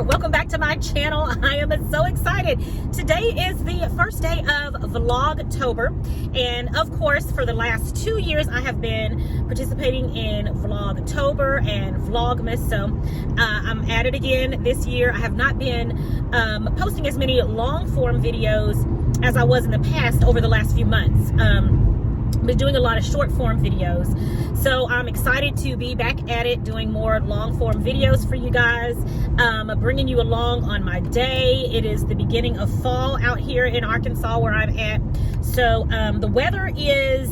welcome back to my channel. I am so excited. Today is the first day of Vlogtober, and of course for the last 2 years I have been participating in Vlogtober and Vlogmas, so I'm at it again this year. I have not been posting as many long form videos as I was in the past over the last few months. Been doing a lot of short form videos, so I'm excited to be back at it, doing more long form videos for you guys, bringing you along on my day. It is the beginning of fall out here in Arkansas where I'm at, so the weather is,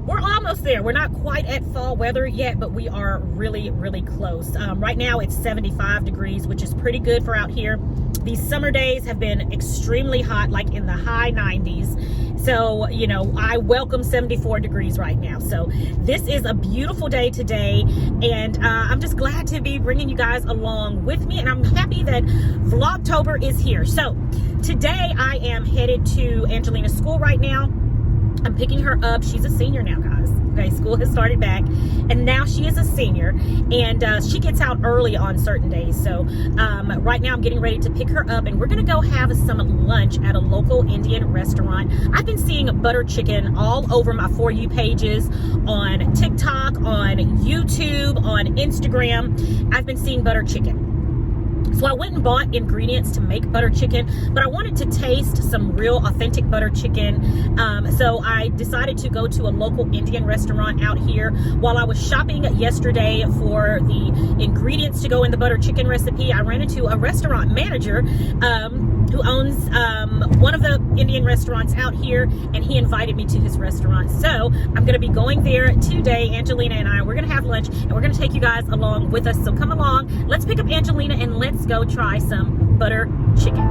we're almost there. We're not quite at fall weather yet, but we are really close. Right now it's 75 degrees, which is pretty good for out here. These summer days have been extremely hot, like in the high 90s. So, you know, I welcome 74 degrees right now. So this is a beautiful day today, and I'm just glad to be bringing you guys along with me, and I'm happy that Vlogtober is here. So today I am headed to Angelina's school right now. I'm picking her up. She's a senior now, guys. Okay, school has started back, and now she is a senior, and she gets out early on certain days. So right now I'm getting ready to pick her up, and we're gonna go have some lunch at a local Indian restaurant. I've been seeing butter chicken all over my For You pages, on TikTok, on YouTube, on Instagram. I've been seeing butter chicken. So I went and bought ingredients to make butter chicken, but I wanted to taste some real authentic butter chicken. So I decided to go to a local Indian restaurant out here. While I was shopping yesterday for the ingredients to go in the butter chicken recipe, I ran into a restaurant manager who owns one of the Indian restaurants out here, and he invited me to his restaurant. So I'm gonna be going there today. Angelina and I, we're gonna have lunch, and we're gonna take you guys along with us. So come along, let's pick up Angelina and let's go try some butter chicken.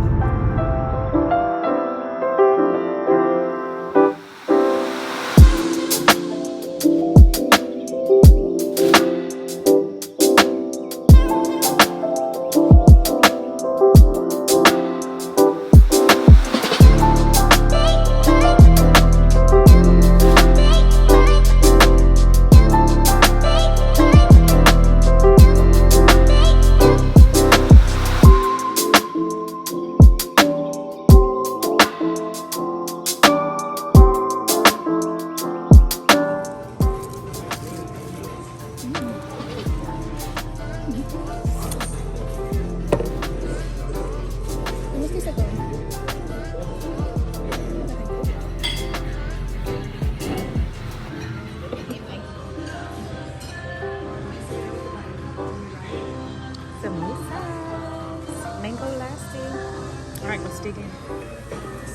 Alright, let's dig in.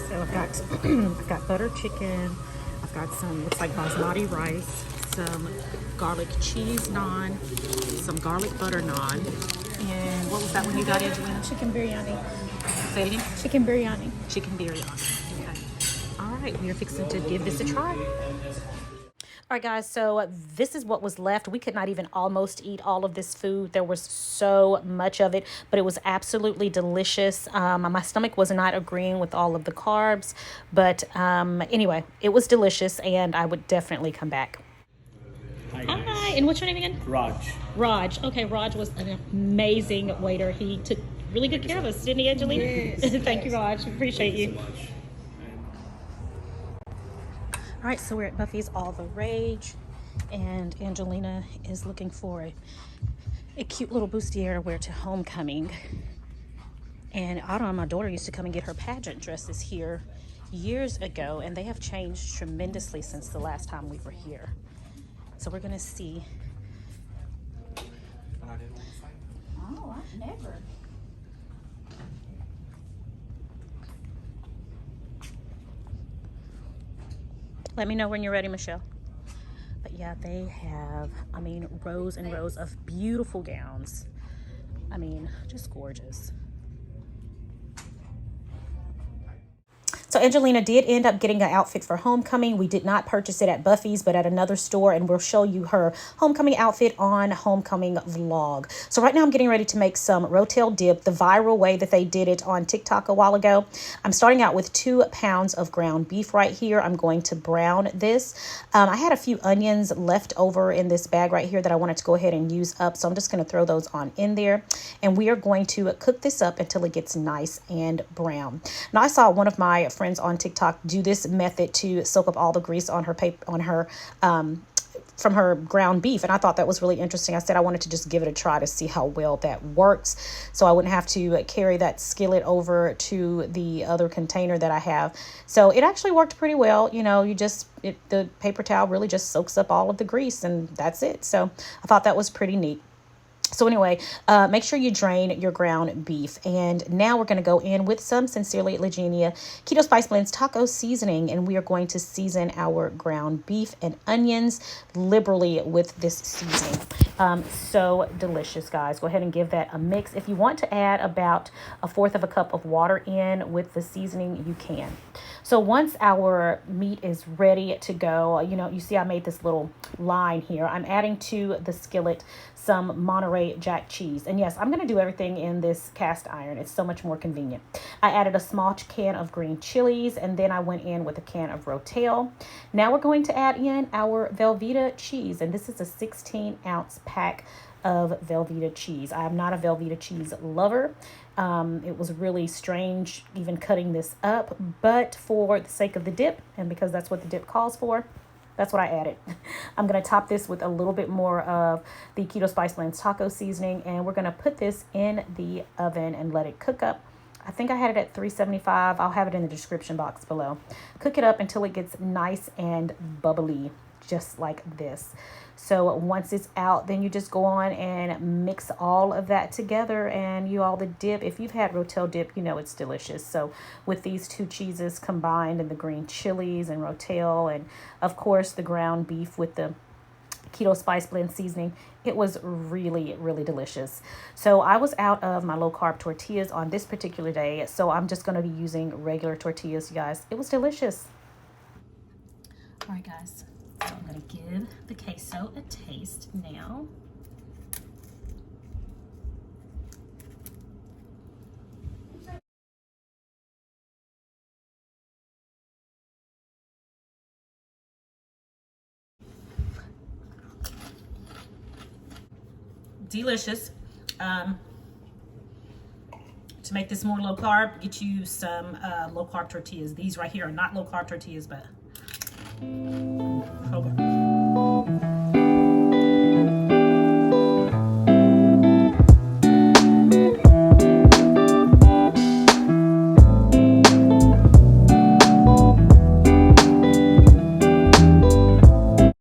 So I've got butter chicken, I've got some, looks like basmati rice, some garlic cheese naan, some garlic butter naan, and what was that one you got, Angelina? Chicken biryani. Say it again? Chicken biryani. Chicken biryani. Okay. Alright, we are fixing to give this a try. All right, guys, so this is what was left. We could not even almost eat all of this food. There was so much of it, but it was absolutely delicious. My stomach was not agreeing with all of the carbs, but anyway, it was delicious, and I would definitely come back. Hi, guys. Hi, and what's your name again? Raj. Raj. Okay, Raj was an amazing waiter. He took really good care of us, didn't he, Angelina? Yes. Thank you, Raj. Appreciate you. So much. All right, so we're at Buffy's All the Rage, and Angelina is looking for a cute little bustier to wear to homecoming. And Autumn, my daughter, used to come and get her pageant dresses here years ago, and they have changed tremendously since the last time we were here. So we're gonna see. Oh, I've never. Let me know when you're ready, Michelle. But yeah, they have, I mean, rows and rows of beautiful gowns. I mean, just gorgeous. So Angelina did end up getting an outfit for homecoming. We did not purchase it at Buffy's, but at another store, and we'll show you her homecoming outfit on homecoming vlog. So right now I'm getting ready to make some rotel dip, the viral way that they did it on TikTok a while ago. I'm starting out with 2 pounds of ground beef right here. I'm going to brown this. I had a few onions left over in this bag right here that I wanted to go ahead and use up, so I'm just going to throw those on in there, and we are going to cook this up until it gets nice and brown. Now I saw one of my friends on TikTok do this method to soak up all the grease on her paper, from her ground beef, and I thought that was really interesting. I said I wanted to just give it a try to see how well that works, so I wouldn't have to carry that skillet over to the other container that I have. So it actually worked pretty well. You know, the paper towel really just soaks up all of the grease, and that's it. So I thought that was pretty neat. So anyway, make sure you drain your ground beef. And now we're going to go in with some Sincerely Legenia Keto Spice Blends taco seasoning. And we are going to season our ground beef and onions liberally with this seasoning. So delicious, guys. Go ahead and give that a mix. If you want to add about 1/4 cup of water in with the seasoning, you can. So once our meat is ready to go, you know, you see I made this little line here. I'm adding to the skillet some Monterey Jack cheese. And yes, I'm going to do everything in this cast iron. It's so much more convenient. I added a small can of green chilies, and then I went in with a can of Rotel. Now we're going to add in our Velveeta cheese, and this is a 16-ounce pack of Velveeta cheese. I am not a Velveeta cheese lover. It was really strange even cutting this up, but for the sake of the dip, and because that's what the dip calls for, that's what I added. I'm going to top this with a little bit more of the Keto Spice Blends taco seasoning, and we're going to put this in the oven and let it cook up. I think I had it at 375. I'll have it in the description box below. Cook it up until it gets nice and bubbly, just like this. So once it's out, then you just go on and mix all of that together, and the dip. If you've had Rotel dip, you know it's delicious. So with these 2 cheeses combined, and the green chilies and Rotel, and of course the ground beef with the Keto Spice Blend seasoning, it was really, really delicious. So I was out of my low carb tortillas on this particular day, so I'm just going to be using regular tortillas, you guys. It was delicious. All right, guys. So I'm going to give the queso a taste now. Delicious. To make this more low carb, get you some low carb tortillas. These right here are not low carb tortillas, but hold on.